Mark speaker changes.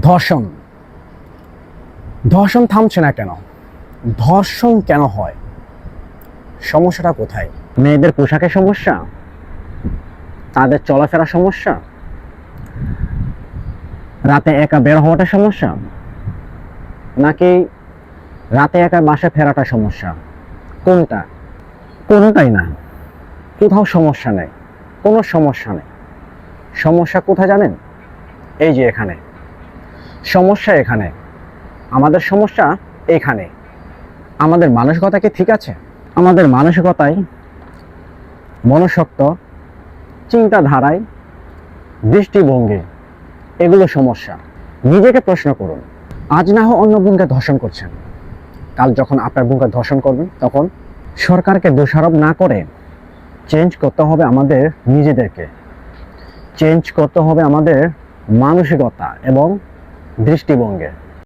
Speaker 1: ধর্ষণ ধর্ষণ থামছে না কেন? ধর্ষণ কেন হয়? সমস্যাটা কোথায়? মেয়েদের পোশাকের সমস্যা, তাদের চলাফেরার সমস্যা, রাতে একা বের হওয়াটা সমস্যা, নাকি রাতে একা বাসায় ফেরাটা সমস্যা? কোনটা? কোনোটাই না। কোথাও সমস্যা নেই, কোনো সমস্যা নেই। সমস্যা কোথায় জানেন? এই যে এখানে সমস্যা, এখানে আমাদের সমস্যা। এখানে আমাদের মানসিকতা কি ঠিক আছে? আমাদের মানসিকতায়, মনসত্ব, চিন্তাধারায়, দৃষ্টিভঙ্গি, এগুলো সমস্যা। নিজেকে প্রশ্ন করুন। আজ না হয় অন্য বোনকে ধর্ষণ করছেন, কাল যখন আপনার বোনকে ধর্ষণ করবেন তখন? সরকারকে দোষারোপ না করে চেঞ্জ করতে হবে আমাদের নিজেদেরকে। চেঞ্জ করতে হবে আমাদের মানসিকতা এবং দৃষ্টিভঙ্গি।